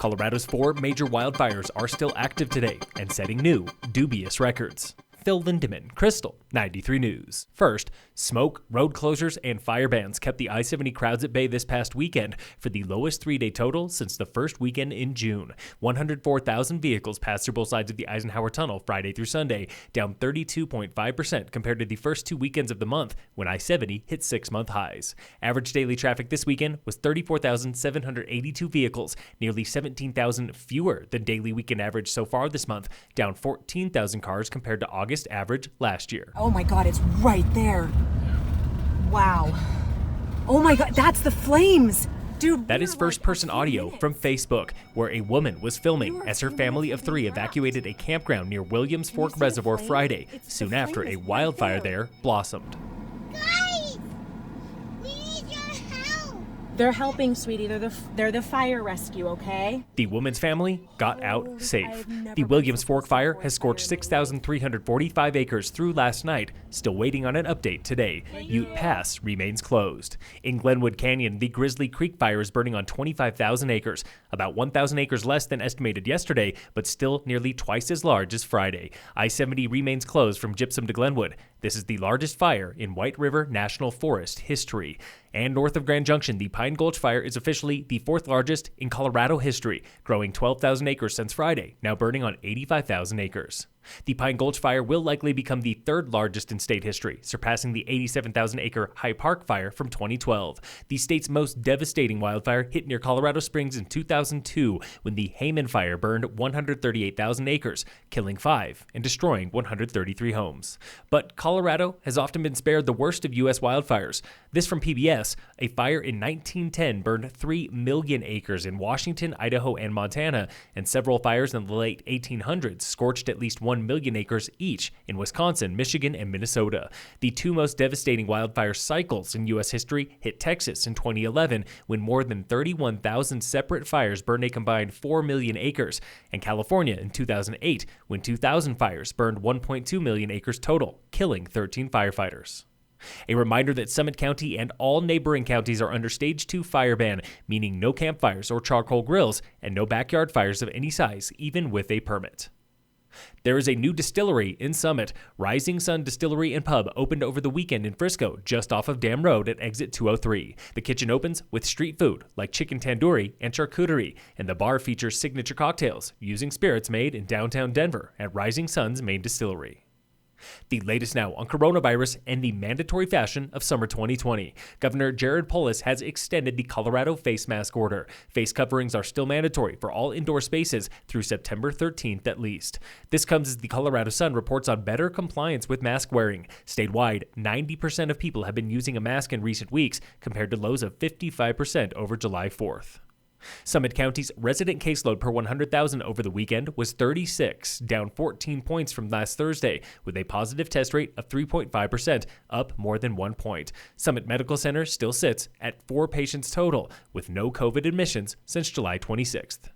Colorado's 4 major wildfires are still active today and setting new, dubious records. Phil Lindemann, Krystal, 93 News. First, smoke, road closures, and fire bans kept the I-70 crowds at bay this past weekend for the lowest three-day total since the first weekend in June. 104,000 vehicles passed through both sides of the Eisenhower Tunnel Friday through Sunday, down 32.5% compared to the first 2 weekends of the month when I-70 hit 6-month highs. Average daily traffic this weekend was 34,782 vehicles, nearly 17,000 fewer than daily weekend average so far this month, down 14,000 cars compared to August average last year. Oh my God, it's right there. Wow. Oh my God, that's the flames. Dude, that is first-person audio from Facebook, where a woman was filming as her family of 3 evacuated a campground near Williams Fork Reservoir Friday, soon after a wildfire there blossomed. Guys, we need your help. They're helping, sweetie. They're the fire rescue, okay? The woman's family got out safe. The Williams Fork fire has scorched 6,345 acres through last night, still waiting on an update today. Ute Pass remains closed. In Glenwood Canyon, the Grizzly Creek fire is burning on 25,000 acres, about 1,000 acres less than estimated yesterday, but still nearly twice as large as Friday. I-70 remains closed from Gypsum to Glenwood. This is the largest fire in White River National Forest history. And north of Grand Junction, the Pine Gulch fire is officially the 4th largest in Colorado history, growing 12,000 acres since Friday, now burning on 85,000 acres. The Pine Gulch fire will likely become the 3rd largest in state history, surpassing the 87,000-acre High Park fire from 2012. The state's most devastating wildfire hit near Colorado Springs in 2002 when the Hayman fire burned 138,000 acres, killing 5 and destroying 133 homes. But Colorado has often been spared the worst of U.S. wildfires. This from PBS: a fire in 1910 burned 3 million acres in Washington, Idaho, and Montana, and several fires in the late 1800s scorched at least 1 million acres each in Wisconsin, Michigan, and Minnesota. The 2 most devastating wildfire cycles in U.S. history hit Texas in 2011 when more than 31,000 separate fires burned a combined 4 million acres, and California in 2008 when 2,000 fires burned 1.2 million acres total, killing 13 firefighters. A reminder that Summit County and all neighboring counties are under Stage 2 fire ban, meaning no campfires or charcoal grills and no backyard fires of any size, even with a permit. There is a new distillery in Summit. Rising Sun Distillery and Pub opened over the weekend in Frisco, just off of Dam Road at exit 203. The kitchen opens with street food like chicken tandoori and charcuterie, and the bar features signature cocktails using spirits made in downtown Denver at Rising Sun's main distillery. The latest now on coronavirus and the mandatory fashion of summer 2020. Governor Jared Polis has extended the Colorado face mask order. Face coverings are still mandatory for all indoor spaces through September 13th at least. This comes as the Colorado Sun reports on better compliance with mask wearing. Statewide, 90% of people have been using a mask in recent weeks, compared to lows of 55% over July 4th. Summit County's resident caseload per 100,000 over the weekend was 36, down 14 points from last Thursday, with a positive test rate of 3.5%, up more than 1 point. Summit Medical Center still sits at 4 patients total, with no COVID admissions since July 26th.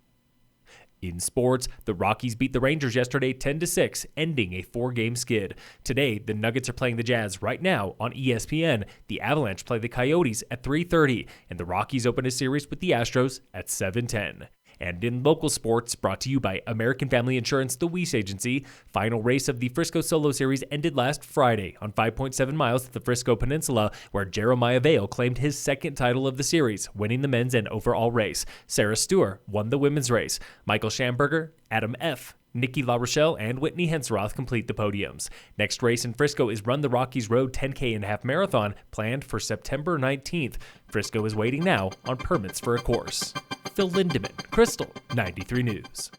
In sports, the Rockies beat the Rangers yesterday 10-6, ending a 4-game skid. Today, the Nuggets are playing the Jazz right now on ESPN. The Avalanche play the Coyotes at 3:30, and the Rockies open a series with the Astros at 7:10. And in local sports, brought to you by American Family Insurance, the Weiss Agency, final race of the Frisco Solo Series ended last Friday on 5.7 miles to the Frisco Peninsula, where Jeremiah Vale claimed his 2nd title of the series, winning the men's and overall race. Sarah Stewart won the women's race. Michael Schamberger, Adam F., Nikki LaRochelle, and Whitney Hensroth complete the podiums. Next race in Frisco is Run the Rockies Road 10K and Half Marathon, planned for September 19th. Frisco is waiting now on permits for a course. Phil Lindemann, Krystal, 93 News.